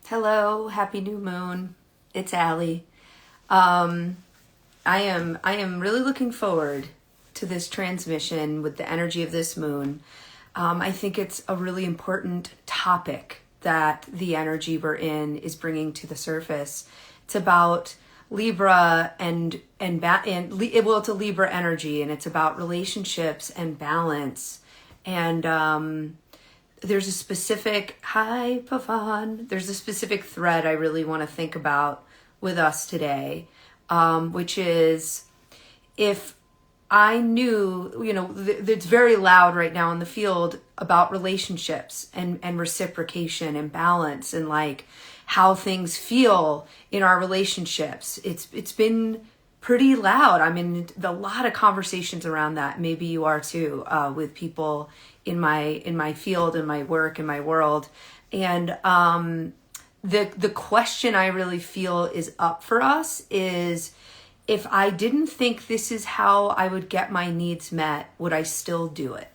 Hello, happy new moon. It's Allie. Um, I am really looking forward to this transmission with the energy of this moon. I think it's a really important topic that the energy we're in is bringing to the surface. It's about Libra it's a Libra energy, and it's about relationships and balance. And there's a specific there's a specific thread I really want to think about with us today, which is, if I knew, it's very loud right now in the field about relationships and reciprocation and balance and like how things feel in our relationships. It's been pretty loud. I'm in a lot of conversations around that. Maybe you are too, with people in my field, in my work, in my world. And the question I really feel is up for us is, if I didn't think this is how I would get my needs met, would I still do it?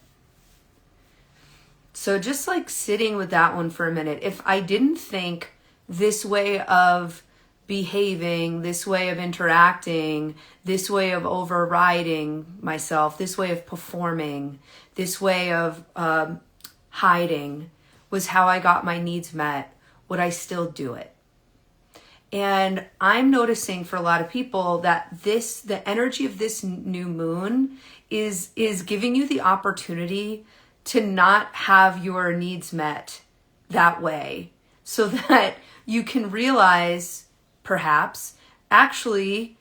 So just like sitting with that one for a minute. If I didn't think this way of behaving, this way of interacting, this way of overriding myself, this way of performing, this way of hiding was how I got my needs met, would I still do it? And I'm noticing for a lot of people that the energy of this new moon is giving you the opportunity to not have your needs met that way, so that you can realize, perhaps, actually,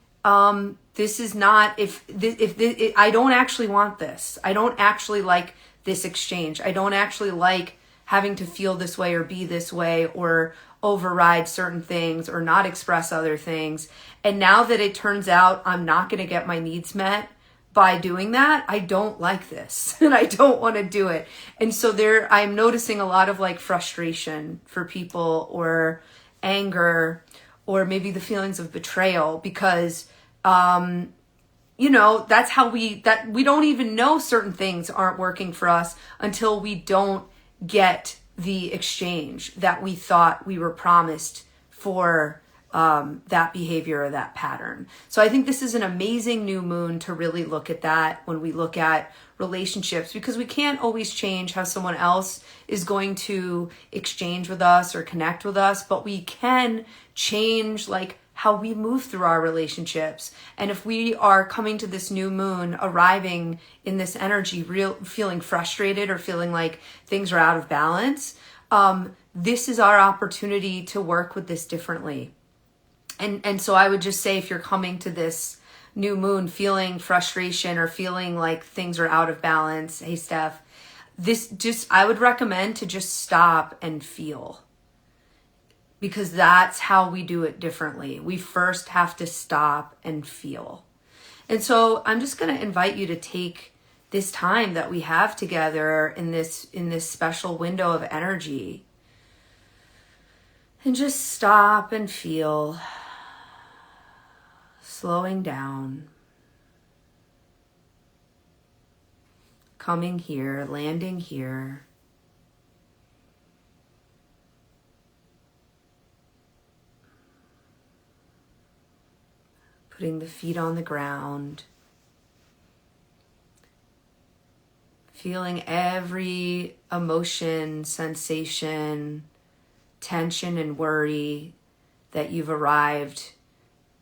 this is not, I don't actually want this. I don't actually like this exchange. I don't actually like having to feel this way or be this way or override certain things or not express other things. And now that it turns out I'm not going to get my needs met by doing that, I don't like this and I don't want to do it. And so I'm noticing a lot of like frustration for people, or anger, or maybe the feelings of betrayal, because that's how we don't even know certain things aren't working for us until we don't get the exchange that we thought we were promised for that behavior or that pattern. So I think this is an amazing new moon to really look at that when we look at relationships, because we can't always change how someone else is going to exchange with us or connect with us, but we can change like how we move through our relationships. And if we are coming to this new moon, arriving in this energy, feeling frustrated or feeling like things are out of balance, this is our opportunity to work with this differently. And so I would just say, if you're coming to this new moon feeling frustration or feeling like things are out of balance, hey Steph, I would recommend to just stop and feel. Because that's how we do it differently. We first have to stop and feel. And so I'm just going to invite you to take this time that we have together in this special window of energy, and just stop and feel, slowing down, coming here, landing here. Putting the feet on the ground, feeling every emotion, sensation, tension, and worry that you've arrived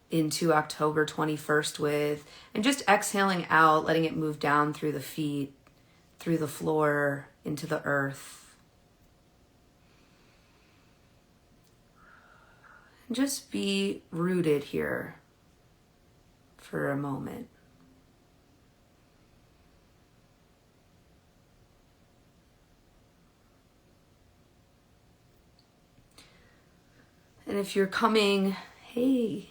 into October 21st with, and just exhaling out, letting it move down through the feet, through the floor, into the earth. And just be rooted here for a moment. And if you're coming, hey,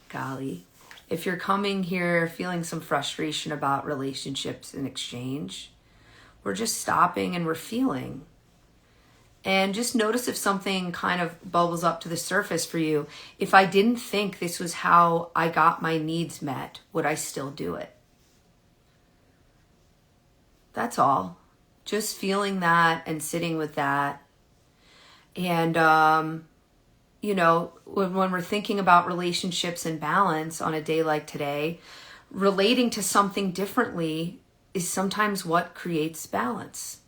golly, if you're coming here feeling some frustration about relationships and exchange, we're just stopping and we're feeling. And just notice if something kind of bubbles up to the surface for you. If I didn't think this was how I got my needs met, would I still do it? That's all. Just feeling that and sitting with that. And when we're thinking about relationships and balance on a day like today, relating to something differently is sometimes what creates balance,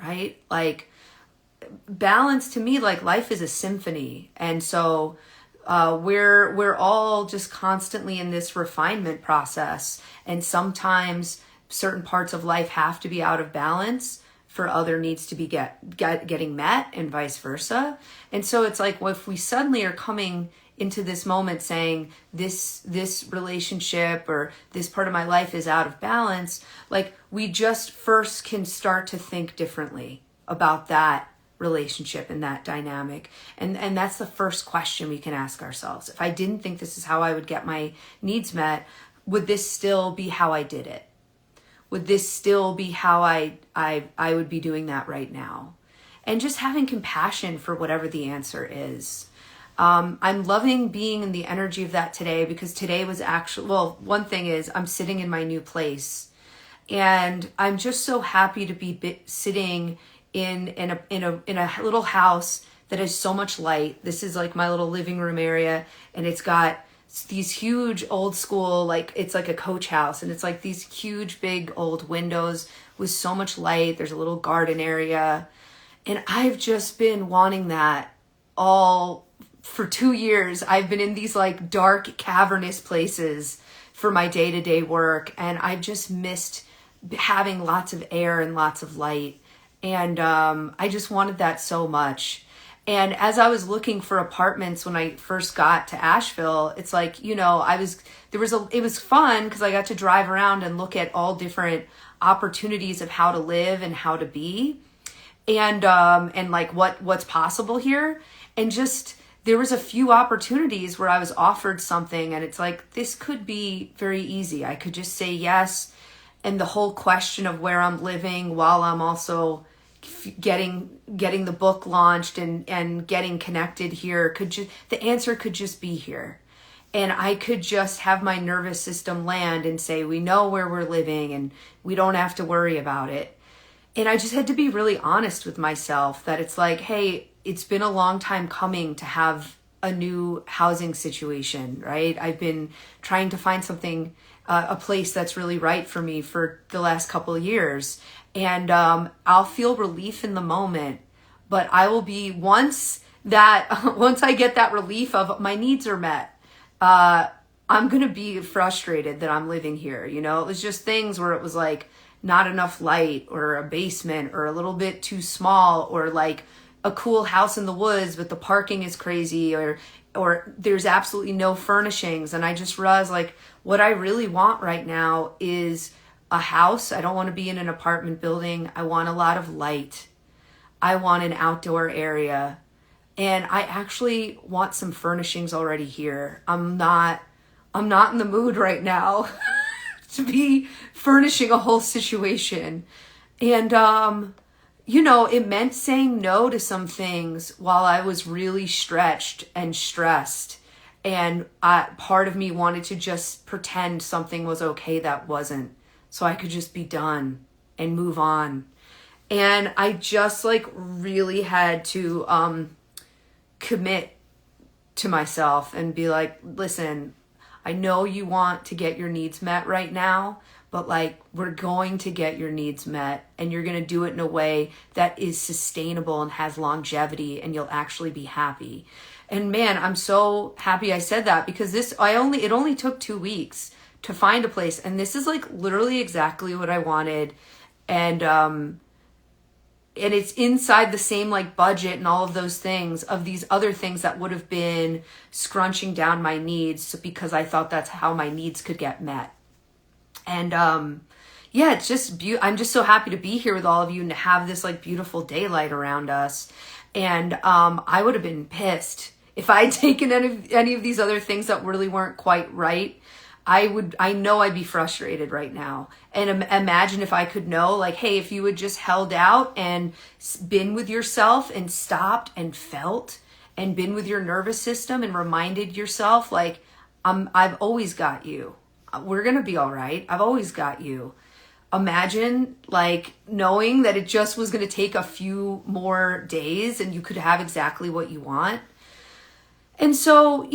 right? Like balance to me, like life is a symphony. And so we're all just constantly in this refinement process. And sometimes certain parts of life have to be out of balance for other needs to be getting met, and vice versa. And so it's like, well, if we suddenly are coming into this moment saying this relationship or this part of my life is out of balance, like we just first can start to think differently about that relationship and that dynamic. And that's the first question we can ask ourselves. If I didn't think this is how I would get my needs met, would this still be how I did it? Would this still be how I would be doing that right now? And just having compassion for whatever the answer is. I'm loving being in the energy of that today, because today was actually, well, one thing is I'm sitting in my new place, and I'm just so happy to be sitting in a little house that has so much light. This is like my little living room area, and it's got these huge old school, like it's like a coach house, and it's like these huge big old windows with so much light. There's a little garden area, and I've just been wanting that all for 2 years. I've been in these like dark cavernous places for my day-to-day work, and I've just missed having lots of air and lots of light, and I just wanted that so much. And as I was looking for apartments when I first got to Asheville, it's like, it was fun because I got to drive around and look at all different opportunities of how to live and how to be, and like what's possible here. And just, there was a few opportunities where I was offered something, and it's like, this could be very easy. I could just say yes. And the whole question of where I'm living while I'm also getting the book launched and getting connected here, the answer could just be here. And I could just have my nervous system land and say, we know where we're living and we don't have to worry about it. And I just had to be really honest with myself that it's like, hey, it's been a long time coming to have a new housing situation, right? I've been trying to find something, a place that's really right for me for the last couple of years. And I'll feel relief in the moment, but I will be, once I get that relief of my needs are met, I'm going to be frustrated that I'm living here. It was just things where it was like not enough light, or a basement, or a little bit too small, or like a cool house in the woods, but the parking is crazy, or there's absolutely no furnishings. And I just realized, like, what I really want right now is a house. I don't want to be in an apartment building. I want a lot of light. I want an outdoor area. And I actually want some furnishings already here. I'm not in the mood right now to be furnishing a whole situation. And, it meant saying no to some things while I was really stretched and stressed. And part of me wanted to just pretend something was okay that wasn't, so I could just be done and move on. And I just like really had to commit to myself and be like, listen, I know you want to get your needs met right now, but like, we're going to get your needs met, and you're going to do it in a way that is sustainable and has longevity, and you'll actually be happy. And man, I'm so happy I said that, because it only took 2 weeks to find a place. And this is like literally exactly what I wanted. And it's inside the same like budget and all of those things of these other things that would have been scrunching down my needs, because I thought that's how my needs could get met. And it's just I'm just so happy to be here with all of you and to have this like beautiful daylight around us. And I would have been pissed if I had taken any of these other things that really weren't quite right. I know I'd be frustrated right now. And imagine if I could know, like, hey, if you had just held out and been with yourself and stopped and felt and been with your nervous system and reminded yourself, like, I've always got you. We're going to be all right. I've always got you. Imagine like knowing that it just was going to take a few more days and you could have exactly what you want. And so,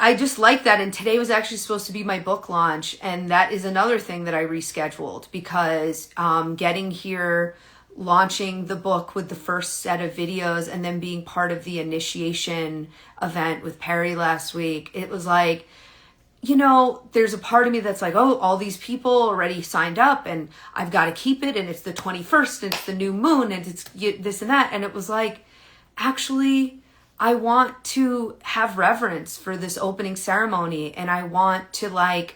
I just like that. And today was actually supposed to be my book launch. And that is another thing that I rescheduled because getting here, launching the book with the first set of videos, and then being part of the initiation event with Perry last week, it was like, there's a part of me that's like, oh, all these people already signed up and I've got to keep it. And it's the 21st and it's the new moon and it's this and that. And it was like, actually, I want to have reverence for this opening ceremony. And I want to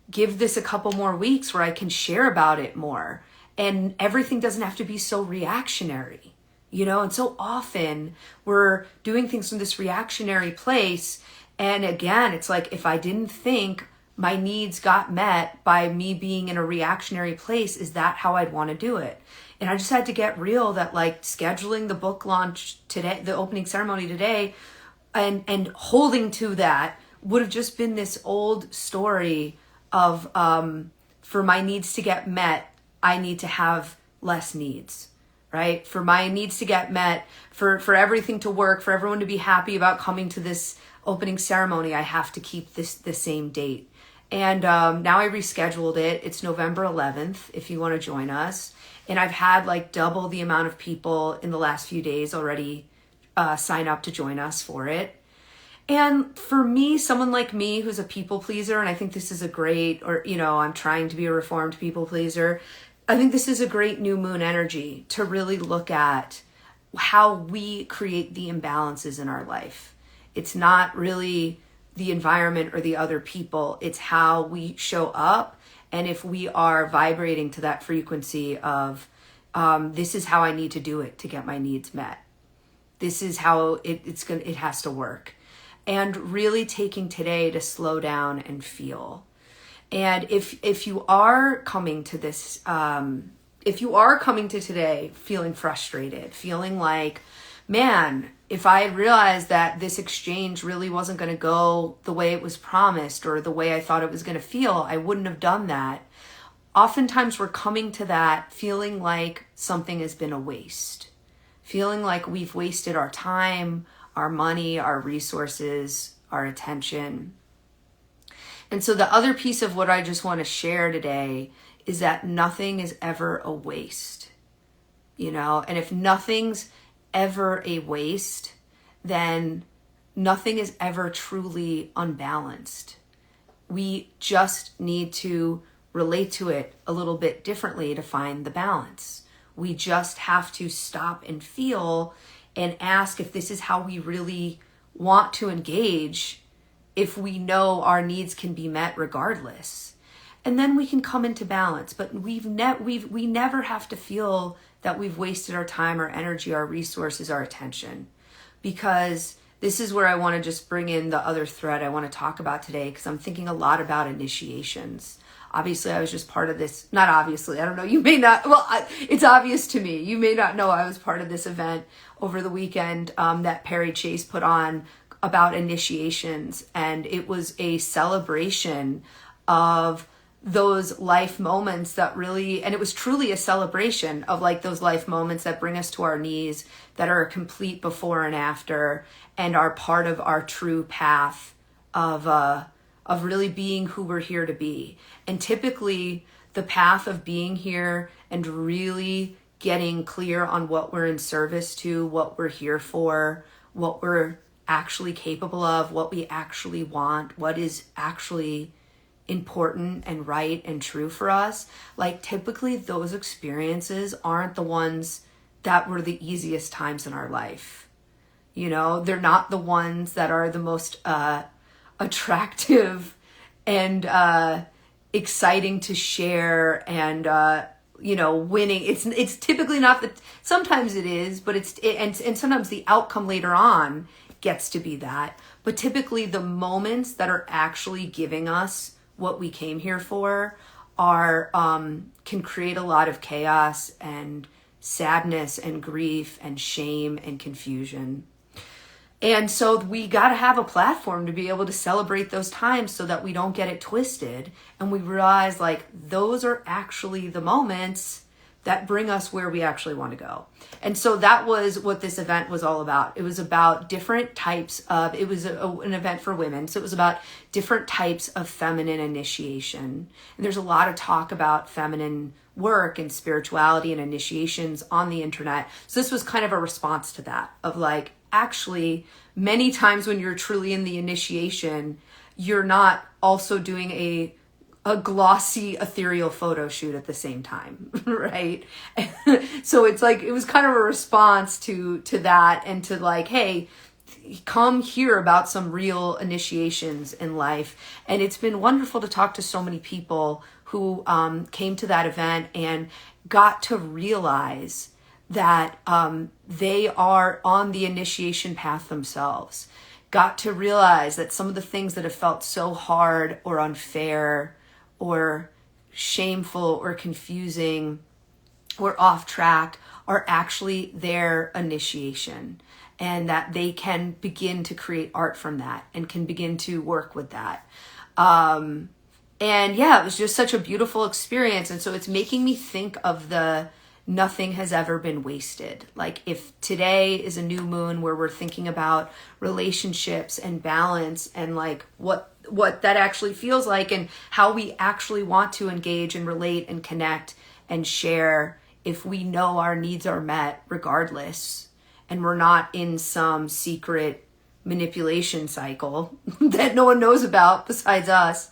give this a couple more weeks where I can share about it more. And everything doesn't have to be so reactionary, and so often we're doing things from this reactionary place. And again, it's like, if I didn't think my needs got met by me being in a reactionary place, is that how I'd want to do it? And I just had to get real that scheduling the book launch today, the opening ceremony today, and holding to that would have just been this old story of, for my needs to get met, I need to have less needs. Right? For my needs to get met, for everything to work, for everyone to be happy about coming to this opening ceremony, I have to keep the same date. And now I rescheduled it. It's November 11th, if you want to join us. And I've had double the amount of people in the last few days already sign up to join us for it. And for me, someone like me who's a people pleaser, and I think this is a great, I'm trying to be a reformed people pleaser, I think this is a great new moon energy to really look at how we create the imbalances in our life. It's not really the environment or the other people. It's how we show up. And if we are vibrating to that frequency of, this is how I need to do it to get my needs met. This is how it has to work. And really taking today to slow down and feel. And if you are coming to this, if you are coming to today feeling frustrated, feeling like, man, if I had realized that this exchange really wasn't going to go the way it was promised or the way I thought it was going to feel, I wouldn't have done that. Oftentimes we're coming to that feeling like something has been a waste, feeling like we've wasted our time, our money, our resources, our attention. And so the other piece of what I just want to share today is that nothing is ever a waste, and if nothing's ever a waste, then nothing is ever truly unbalanced. We just need to relate to it a little bit differently to find the balance. We just have to stop and feel and ask if this is how we really want to engage, if we know our needs can be met regardless. And then we can come into balance. But we never have to feel that we've wasted our time, our energy, our resources, our attention. Because this is where I want to just bring in the other thread I want to talk about today, because I'm thinking a lot about initiations. Obviously, I was just part of this. Not obviously, I don't know. You may not, it's obvious to me. You may not know I was part of this event over the weekend that Perry Chase put on about initiations. And it was a celebration of those life moments that really, and it was truly a celebration of those life moments that bring us to our knees, that are a complete before and after, and are part of our true path of really being who we're here to be. And typically the path of being here and really getting clear on what we're in service to, what we're here for, what we're actually capable of, what we actually want, what is actually important and right and true for us. Typically those experiences aren't the ones that were the easiest times in our life. They're not the ones that are the most attractive and exciting to share and winning. It's typically not sometimes it is, but and sometimes the outcome later on gets to be that. But typically the moments that are actually giving us what we came here for are can create a lot of chaos and sadness and grief and shame and confusion. And so we got to have a platform to be able to celebrate those times so that we don't get it twisted. And we realize those are actually the moments that bring us where we actually want to go. And so that was what this event was all about. It was about different types of, it was an event for women. So it was about different types of feminine initiation. And there's a lot of talk about feminine work and spirituality and initiations on the internet. So this was kind of a response to that, of like, actually, many times when you're truly in the initiation, you're not also doing a glossy ethereal photo shoot at the same time, right? So it's like, it was kind of a response to that, and to like, hey, come hear about some real initiations in life. And it's been wonderful to talk to so many people who came to that event and got to realize that they are on the initiation path themselves, got to realize that some of the things that have felt so hard or unfair or shameful or confusing or off track are actually their initiation, and that they can begin to create art from that and can begin to work with that. And yeah, it was just such a beautiful experience. And so it's making me think of the nothing has ever been wasted. Like, if today is a new moon where we're thinking about relationships and balance and like what that actually feels like, and how we actually want to engage and relate and connect and share if we know our needs are met regardless, and we're not in some secret manipulation cycle that no one knows about besides us,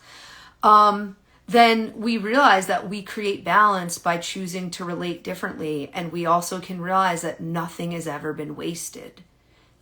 then we realize that we create balance by choosing to relate differently. And we also can realize that nothing has ever been wasted.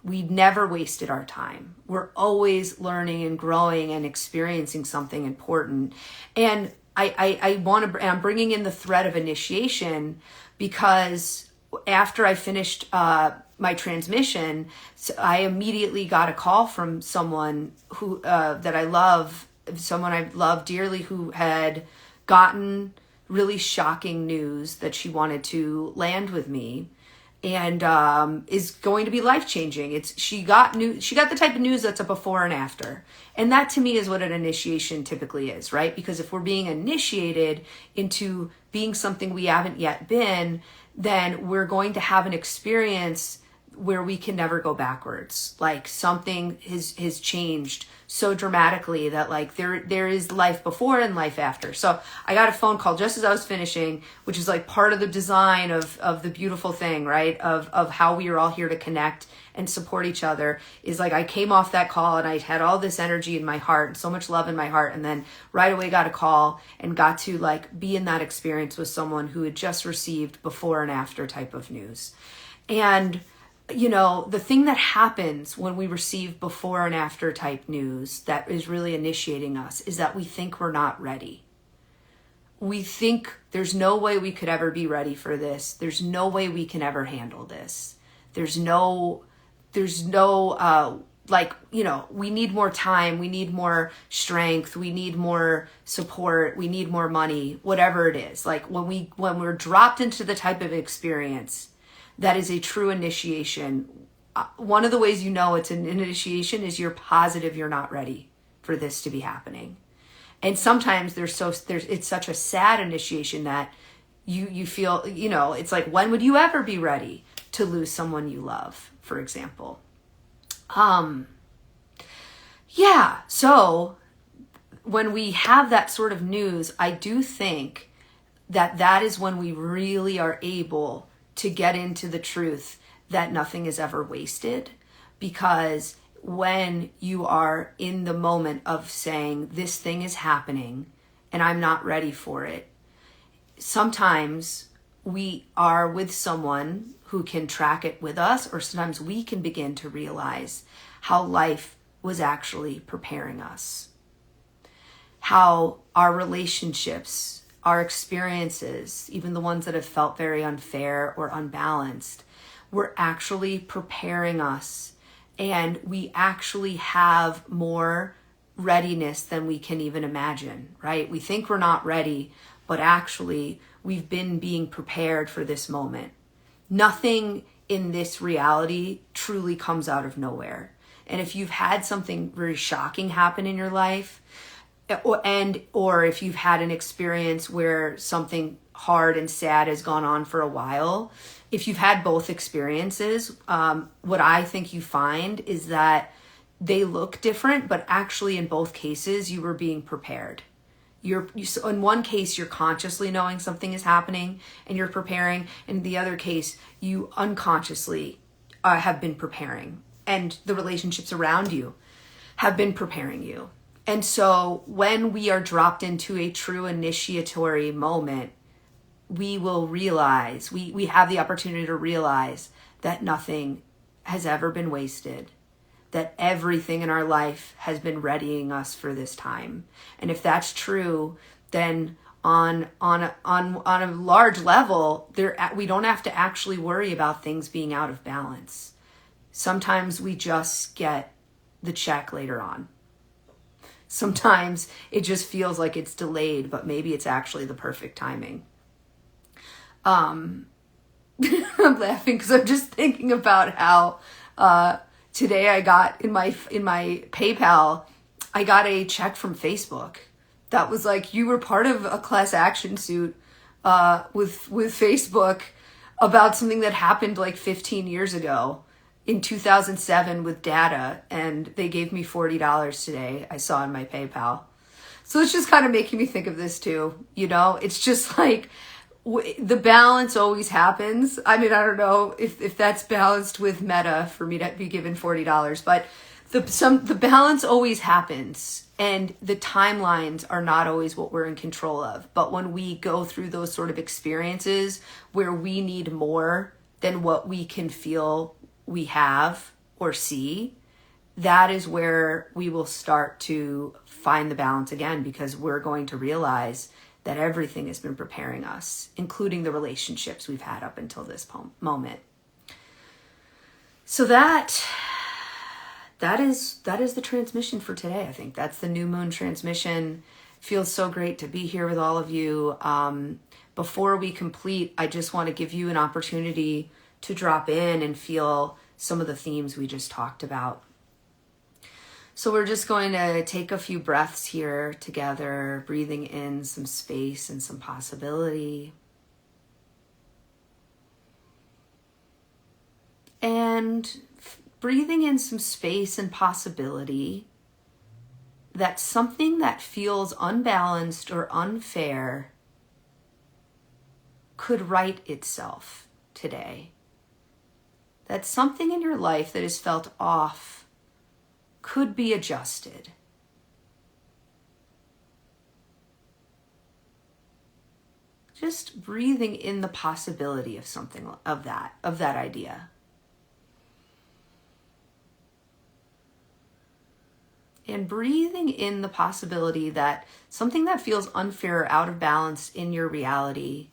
We never wasted our time. We're always learning and growing and experiencing something important. And I'm bringing in the thread of initiation, because after I finished my transmission, I immediately got a call from someone who that I love, someone I love dearly, who had gotten really shocking news that she wanted to land with me, and is going to be life-changing. She got the type of news that's a before and after. And that to me is what an initiation typically is, right? Because if we're being initiated into being something we haven't yet been, then we're going to have an experience where we can never go backwards. Like, something has changed so dramatically that like there is life before and life after. So I got a phone call just as I was finishing, which is like part of the design of the beautiful thing, right? Of how we are all here to connect and support each other, is like I came off that call and I had all this energy in my heart and so much love in my heart, and then right away got a call and got to like be in that experience with someone who had just received before and after type of news. And you know, the thing that happens when we receive before and after type news that is really initiating us is that we think we're not ready. We think there's no way we could ever be ready for this. There's no way we can ever handle this. There's no like, you know, we need more time. We need more strength. We need more support. We need more money, whatever it is. Like when we're dropped into the type of experience that is a true initiation, one of the ways you know it's an initiation is you're positive you're not ready for this to be happening. And sometimes it's such a sad initiation that you feel, you know, it's like, when would you ever be ready to lose someone you love, for example? Yeah, so when we have that sort of news, I do think that is when we really are able to get into the truth that nothing is ever wasted. Because when you are in the moment of saying, this thing is happening and I'm not ready for it, sometimes we are with someone who can track it with us, or sometimes we can begin to realize how life was actually preparing us. How our relationships, our experiences, even the ones that have felt very unfair or unbalanced, were actually preparing us. And we actually have more readiness than we can even imagine, right? We think we're not ready, but actually we've been being prepared for this moment. Nothing in this reality truly comes out of nowhere. And if you've had something very shocking happen in your life, or if you've had an experience where something hard and sad has gone on for a while, if you've had both experiences, what I think you find is that they look different, but actually in both cases, you were being prepared. So in one case, you're consciously knowing something is happening and you're preparing. In the other case, you unconsciously have been preparing, and the relationships around you have been preparing you. And so when we are dropped into a true initiatory moment, we will realize, we have the opportunity to realize that nothing has ever been wasted, that everything in our life has been readying us for this time. And if that's true, then on a large level, we don't have to actually worry about things being out of balance. Sometimes we just get the check later on. Sometimes it just feels like it's delayed, but maybe it's actually the perfect timing. I'm laughing because I'm just thinking about how today I got in my PayPal, I got a check from Facebook that was like, you were part of a class action suit with Facebook about something that happened like 15 years ago in 2007 with data, and they gave me $40 today, I saw in my PayPal. So it's just kind of making me think of this too, you know? It's just like, the balance always happens. I mean, I don't know if that's balanced with Meta for me to be given $40, but the balance always happens, and the timelines are not always what we're in control of. But when we go through those sort of experiences where we need more than what we can feel we have or see, that is where we will start to find the balance again, because we're going to realize that everything has been preparing us, including the relationships we've had up until this moment. So that is the transmission for today. I think that's the new moon transmission. Feels so great to be here with all of you. Before we complete, I just want to give you an opportunity to drop in and feel some of the themes we just talked about. So we're just going to take a few breaths here together, breathing in some space and some possibility. And breathing in some space and possibility that something that feels unbalanced or unfair could right itself today. That something in your life that has felt off could be adjusted. Just breathing in the possibility of something of that idea. And breathing in the possibility that something that feels unfair or out of balance in your reality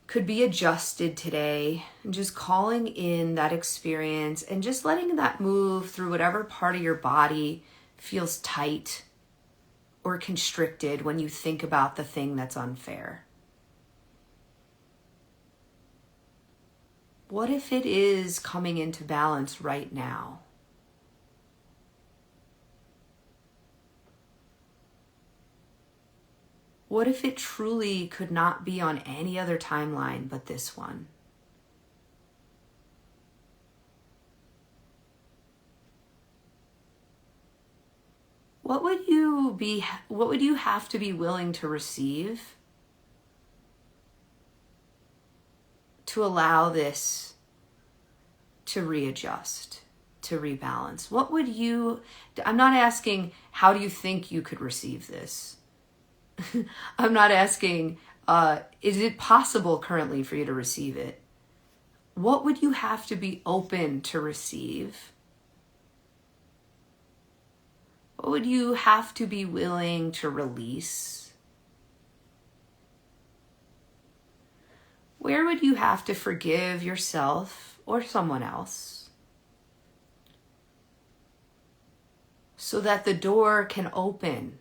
could be adjusted today, and just calling in that experience and just letting that move through whatever part of your body feels tight or constricted when you think about the thing that's unfair. What if it is coming into balance right now? What if it truly could not be on any other timeline but this one? What would you have to be willing to receive to allow this to readjust, to rebalance? I'm not asking, how do you think you could receive this? I'm not asking, is it possible currently for you to receive it? What would you have to be open to receive? What would you have to be willing to release? Where would you have to forgive yourself or someone else so that the door can open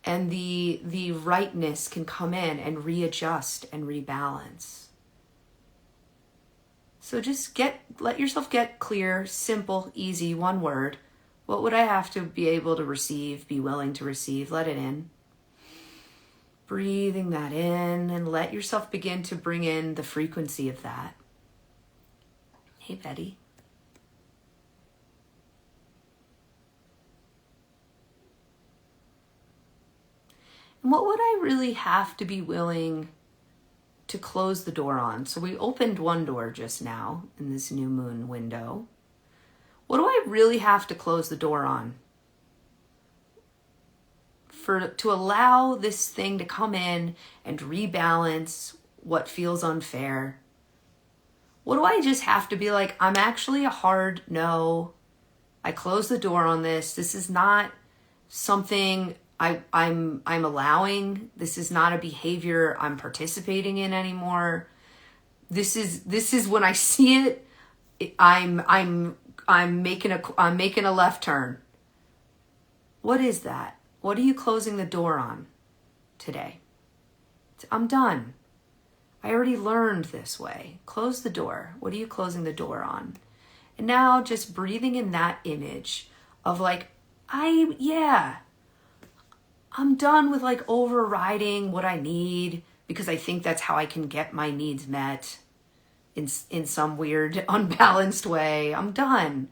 and the rightness can come in and readjust and rebalance? So just let yourself get clear, simple, easy, one word. What would I have to be able to receive, be willing to receive? Let it in. Breathing that in, and let yourself begin to bring in the frequency of that. Hey, Betty. And what would I really have to be willing to close the door on? So we opened one door just now in this new moon window. What do I really have to close the door on? To allow this thing to come in and rebalance what feels unfair. What do I just have to be like, I'm actually a hard no. I close the door on this. This is not something I'm allowing. This is not a behavior I'm participating in anymore. This is when I see it, I'm making a left turn. What is that? What are you closing the door on today? I'm done. I already learned this way. Close the door. What are you closing the door on? And now just breathing in that image of like, I'm done with like overriding what I need because I think that's how I can get my needs met in some weird, unbalanced way. I'm done.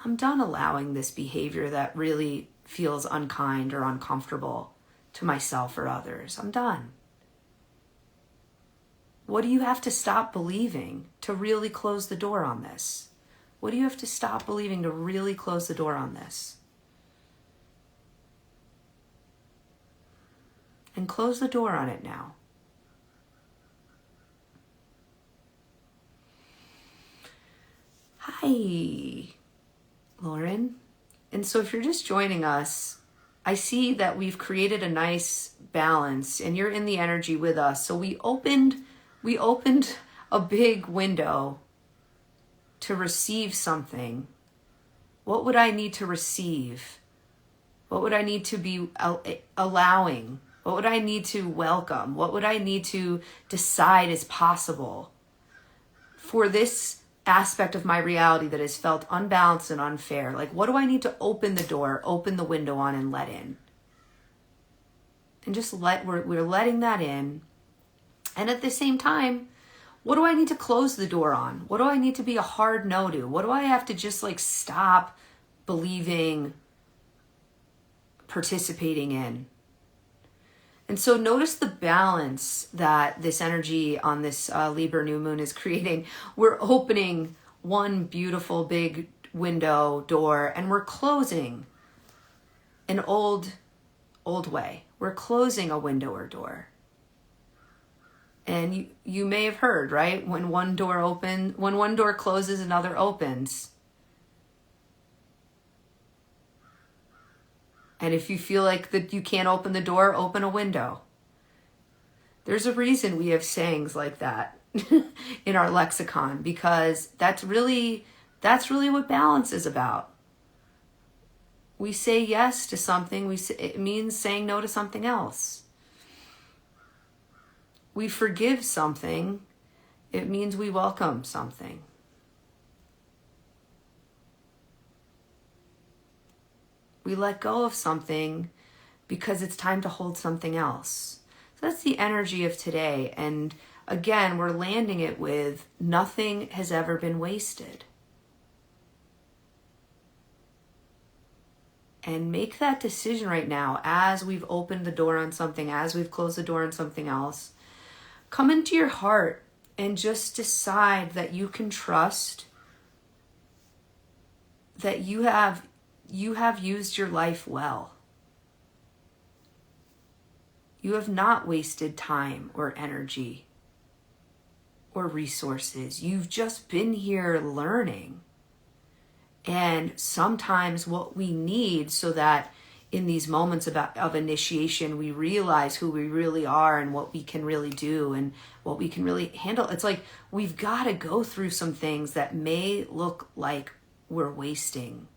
I'm done allowing this behavior that really feels unkind or uncomfortable to myself or others. I'm done. What do you have to stop believing to really close the door on this? What do you have to stop believing to really close the door on this? And close the door on it now. Hi, Lauren. And so if you're just joining us, I see that we've created a nice balance and you're in the energy with us. So we opened a big window to receive something. What would I need to receive? What would I need to be allowing? What would I need to welcome? What would I need to decide is possible for this aspect of my reality that has felt unbalanced and unfair? Like, what do I need to open the door, open the window on and let in? And just we're letting that in. And at the same time, what do I need to close the door on? What do I need to be a hard no to? What do I have to just like stop believing, participating in? And so notice the balance that this energy on this Libra new moon is creating. We're opening one beautiful big window door and we're closing an old way. We're closing a window or door. And you may have heard, right? When one door closes, another opens. And if you feel like that you can't open the door, open a window. There's a reason we have sayings like that in our lexicon, because that's really what balance is about. We say yes to something, it means saying no to something else. We forgive something, it means we welcome something. We let go of something because it's time to hold something else. So that's the energy of today. And again, we're landing it with nothing has ever been wasted. And make that decision right now as we've opened the door on something, as we've closed the door on something else. Come into your heart and just decide that you can trust that you have used your life well. You have not wasted time or energy or resources. You've just been here learning. And sometimes what we need so that in these moments of initiation, we realize who we really are and what we can really do and what we can really handle. It's like we've got to go through some things that may look like we're wasting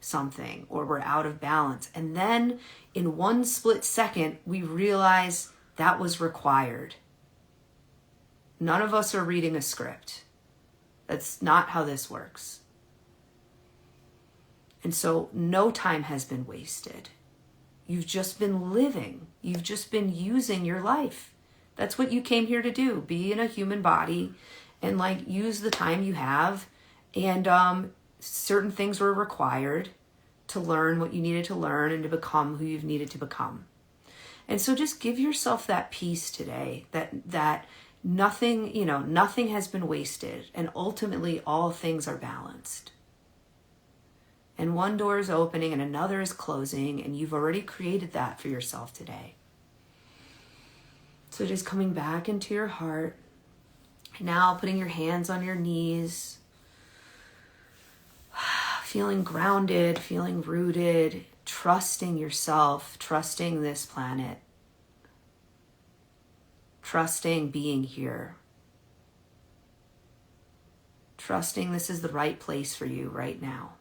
something or we're out of balance. And then in one split second, we realize that was required. None of us are reading a script. That's not how this works. And so no time has been wasted. You've just been living. You've just been using your life. That's what you came here to do. Be in a human body and like use the time you have. And certain things were required to learn what you needed to learn and to become who you've needed to become. And so just give yourself that peace today that nothing, nothing has been wasted, and ultimately all things are balanced. And one door is opening and another is closing, and you've already created that for yourself today. So just coming back into your heart, now putting your hands on your knees, feeling grounded, feeling rooted, trusting yourself, trusting this planet, trusting being here, trusting this is the right place for you right now.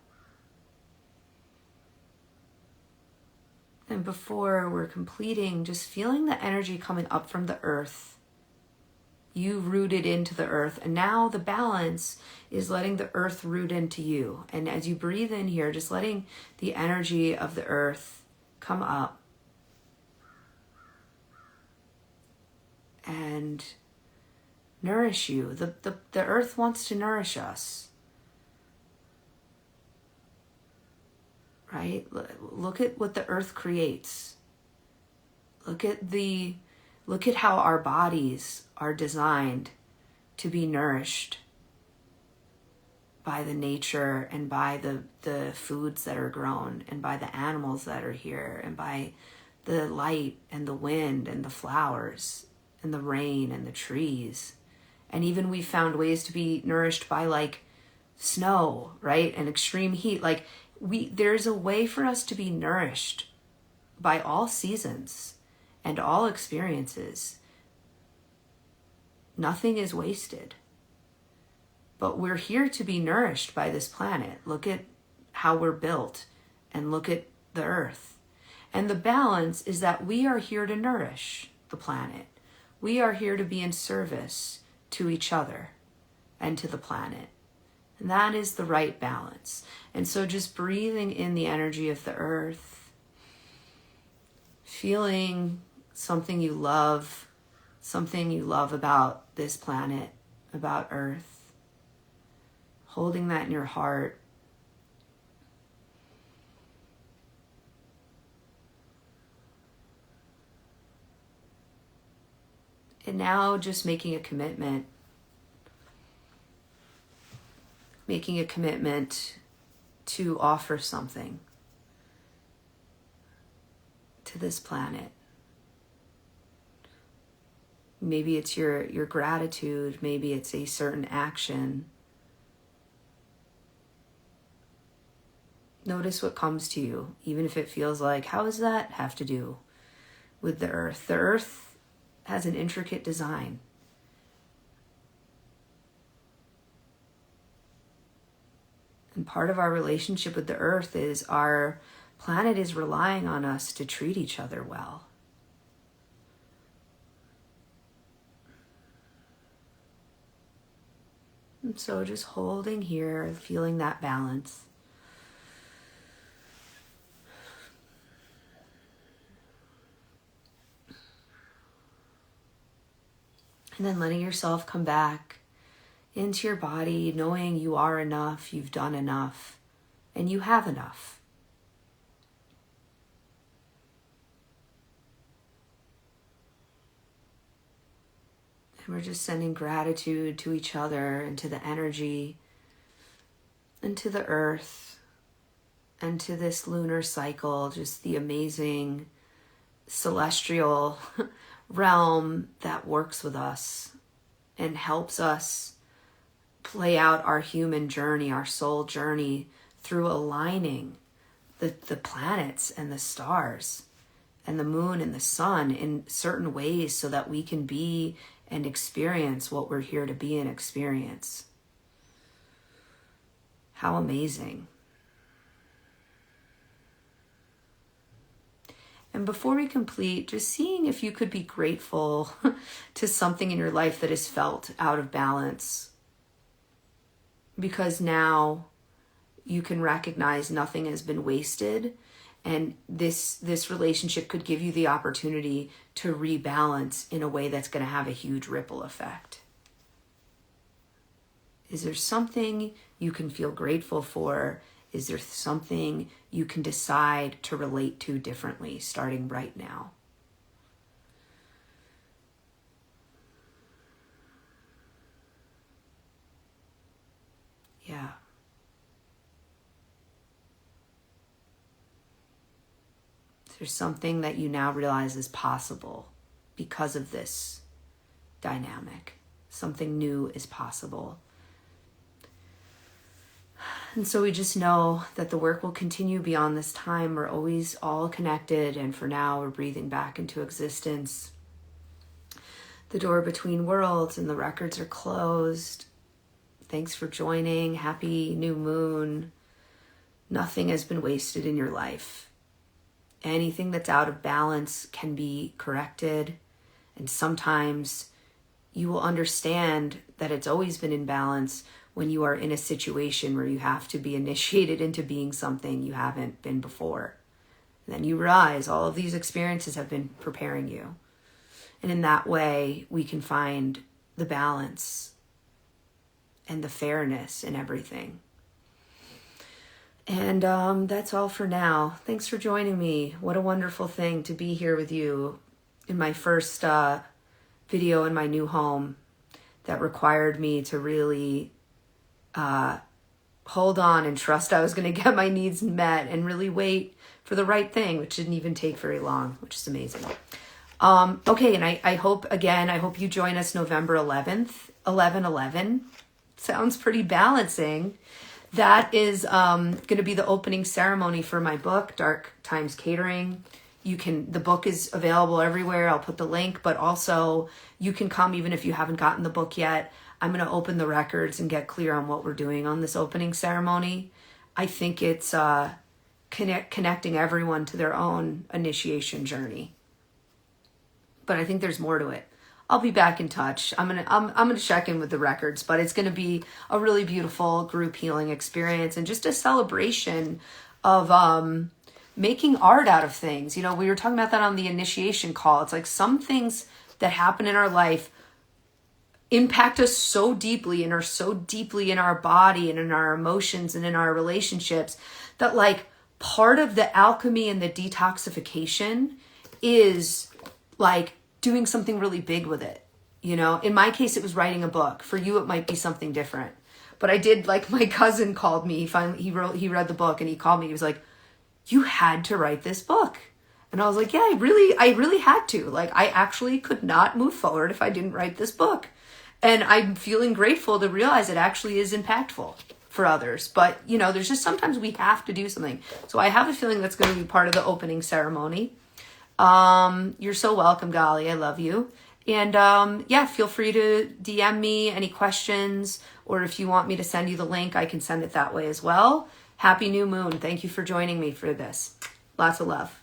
And before we're completing, just feeling the energy coming up from the earth. You rooted into the earth, and now the balance is letting the earth root into you. And as you breathe in here, just letting the energy of the earth come up and nourish you. The earth wants to nourish us. Right? Look at what the earth creates. Look at how our bodies are designed to be nourished by the nature and by the foods that are grown and by the animals that are here and by the light and the wind and the flowers and the rain and the trees. And even we found ways to be nourished by like snow, right? And extreme heat. Like there's a way for us to be nourished by all seasons and all experiences. Nothing is wasted. But we're here to be nourished by this planet. Look at how we're built and look at the earth. And the balance is that we are here to nourish the planet. We are here to be in service to each other and to the planet. And that is the right balance. And so just breathing in the energy of the earth, feeling something you love about this planet, about earth, holding that in your heart. And now just making a commitment to offer something to this planet. Maybe it's your gratitude, maybe it's a certain action. Notice what comes to you, even if it feels like, how does that have to do with the earth? The earth has an intricate design. And part of our relationship with the earth is our planet is relying on us to treat each other well. And so just holding here, feeling that balance. And then letting yourself come back into your body, knowing you are enough, you've done enough, and you have enough. And we're just sending gratitude to each other and to the energy and to the earth and to this lunar cycle, just the amazing celestial realm that works with us and helps us play out our human journey, our soul journey, through aligning the planets and the stars and the moon and the sun in certain ways so that we can be and experience what we're here to be and experience. How amazing. And before we complete, just seeing if you could be grateful to something in your life that is felt out of balance. Because now you can recognize nothing has been wasted, and this relationship could give you the opportunity to rebalance in a way that's going to have a huge ripple effect. Is there something you can feel grateful for? Is there something you can decide to relate to differently starting right now? Yeah. There's something that you now realize is possible because of this dynamic. Something new is possible. And so we just know that the work will continue beyond this time. We're always all connected, and for now we're breathing back into existence. The door between worlds and the records are closed. Thanks for joining. Happy new moon. Nothing has been wasted in your life. Anything that's out of balance can be corrected. And sometimes you will understand that it's always been in balance when you are in a situation where you have to be initiated into being something you haven't been before. And then you realize all of these experiences have been preparing you. And in that way, we can find the balance and the fairness in everything. And that's all for now. Thanks for joining me. What a wonderful thing to be here with you in my first video in my new home that required me to really hold on and trust I was going to get my needs met and really wait for the right thing, which didn't even take very long, which is amazing. Okay, and I hope you join us November 11th, 11/11. Sounds pretty balancing. That is going to be the opening ceremony for my book, Dark Times Catering. The book is available everywhere. I'll put the link, but also you can come even if you haven't gotten the book yet. I'm going to open the records and get clear on what we're doing on this opening ceremony. I think it's connecting everyone to their own initiation journey. But I think there's more to it. I'll be back in touch. I'm gonna check in with the records, but it's gonna be a really beautiful group healing experience and just a celebration of making art out of things. You know, we were talking about that on the initiation call. It's like some things that happen in our life impact us so deeply and are so deeply in our body and in our emotions and in our relationships that like part of the alchemy and the detoxification is like doing something really big with it. You know, in my case, it was writing a book. For you, it might be something different. But I did, like, my cousin called me. He read the book and he called me. He was like, you had to write this book. And I was like, yeah, I really had to. Like, I actually could not move forward if I didn't write this book. And I'm feeling grateful to realize it actually is impactful for others. But, you know, there's just sometimes we have to do something. So I have a feeling that's going to be part of the opening ceremony. You're so welcome, Golly. I love you. And yeah, feel free to DM me any questions, or if you want me to send you the link, I can send it that way as well. Happy new moon. Thank you for joining me for this. Lots of love.